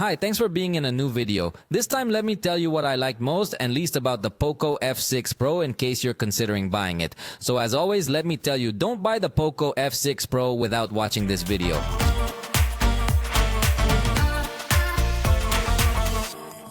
Hi, thanks for being in a new video. This time let me tell you what I like most and least about the POCO F6 Pro in case you're considering buying it. So as always, let me tell you, don't buy the POCO F6 Pro without watching this video.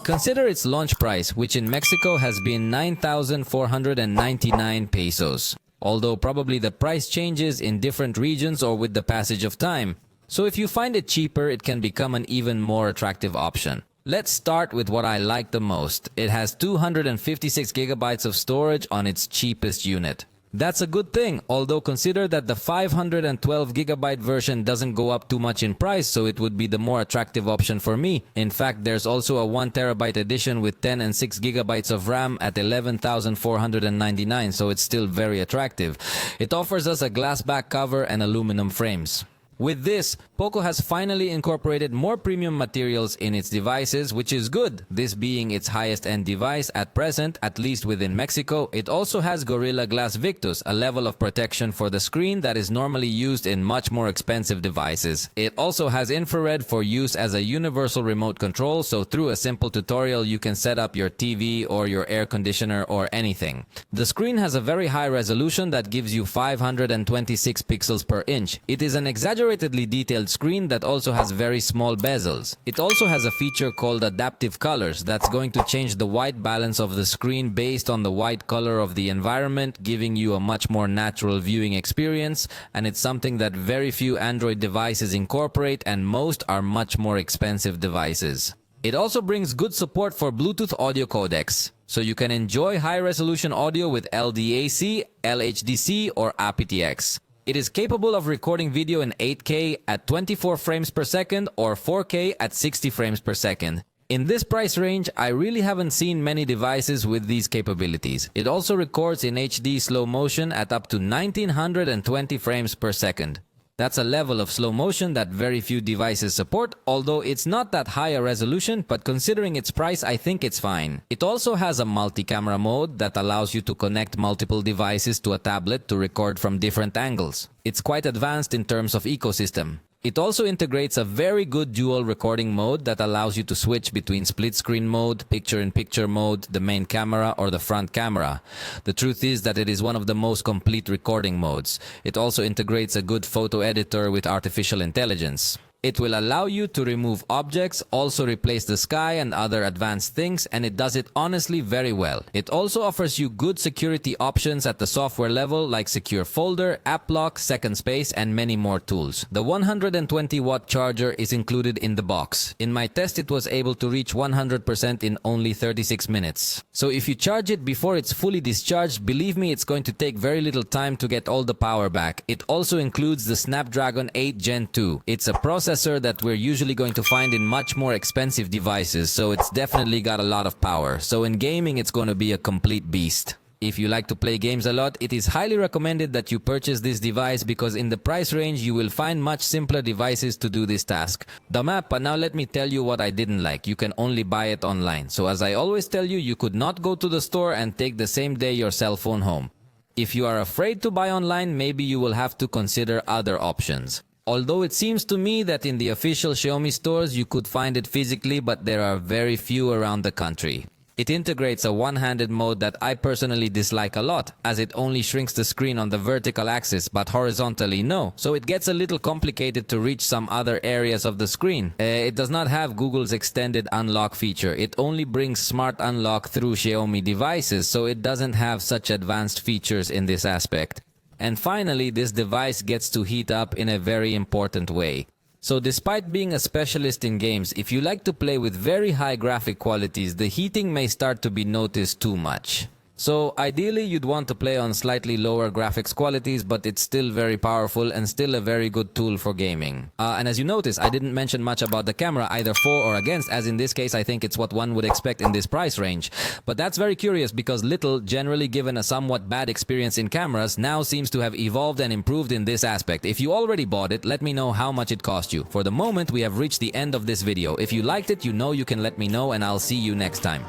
Consider its launch price, which in Mexico has been 9,499 pesos. Although probably the price changes in different regions or with the passage of time. So if you find it cheaper, it can become an even more attractive option. Let's start with what I like the most. It has 256 gigabytes of storage on its cheapest unit. That's a good thing, although consider that the 512 gigabyte version doesn't go up too much in price, so it would be the more attractive option for me. In fact, there's also a 1 terabyte edition with 10 and 6 gigabytes of RAM at 11,499, so it's still very attractive. It offers us a glass back cover and aluminum frames. With this, POCO has finally incorporated more premium materials in its devices, which is good, this being its highest-end device at present, at least within Mexico. It also has Gorilla Glass Victus, a level of protection for the screen that is normally used in much more expensive devices. It also has infrared for use as a universal remote control, so through a simple tutorial you can set up your TV or your air conditioner or anything. The screen has a very high resolution that gives you 526 pixels per inch. It is an exaggerated detailed screen that also has very small bezels. It also has a feature called adaptive colors that's going to change the white balance of the screen based on the white color of the environment, giving you a much more natural viewing experience, and it's something that very few Android devices incorporate and most are much more expensive devices. It also brings good support for Bluetooth audio codecs, so you can enjoy high-resolution audio with LDAC, LHDC, or aptX. It is capable of recording video in 8K at 24 frames per second or 4K at 60 frames per second. In this price range, I really haven't seen many devices with these capabilities. It also records in HD slow motion at up to 1920 frames per second. That's a level of slow motion that very few devices support, although it's not that high a resolution, but considering its price, I think it's fine. It also has a multi-camera mode that allows you to connect multiple devices to a tablet to record from different angles. It's quite advanced in terms of ecosystem. It also integrates a very good dual recording mode that allows you to switch between split screen mode, picture-in-picture mode, the main camera, or the front camera. The truth is that it is one of the most complete recording modes. It also integrates a good photo editor with artificial intelligence. It will allow you to remove objects, also replace the sky and other advanced things, and it does it honestly very well. It also offers you good security options at the software level like Secure Folder, App Lock, Second Space, and many more tools. The 120-watt charger is included in the box. In my test, it was able to reach 100% in only 36 minutes. So if you charge it before it's fully discharged, believe me, it's going to take very little time to get all the power back. It also includes the Snapdragon 8 Gen 2. It's a processor that we're usually going to find in much more expensive devices, so it's definitely got a lot of power. So in gaming, it's going to be a complete beast. If you like to play games a lot, it is highly recommended that you purchase this device because in the price range, you will find much simpler devices to do this task. But now let me tell you what I didn't like. You can only buy it online. So as I always tell you, you could not go to the store and take the same day your cell phone home. If you are afraid to buy online, maybe you will have to consider other options. Although it seems to me that in the official Xiaomi stores you could find it physically, but there are very few around the country. It integrates a one-handed mode that I personally dislike a lot, as it only shrinks the screen on the vertical axis, but horizontally no. So it gets a little complicated to reach some other areas of the screen. It does not have Google's extended unlock feature. It only brings smart unlock through Xiaomi devices, so it doesn't have such advanced features in this aspect. And finally, this device gets to heat up in a very important way. So despite being a specialist in games, if you like to play with very high graphic qualities, the heating may start to be noticed too much. So ideally, you'd want to play on slightly lower graphics qualities, but it's still very powerful and still a very good tool for gaming. And as you notice, I didn't mention much about the camera, either for or against, as in this case, I think it's what one would expect in this price range. But that's very curious because little, generally given a somewhat bad experience in cameras, now seems to have evolved and improved in this aspect. If you already bought it, let me know how much it cost you. For the moment, we have reached the end of this video. If you liked it, you know you can let me know, and I'll see you next time.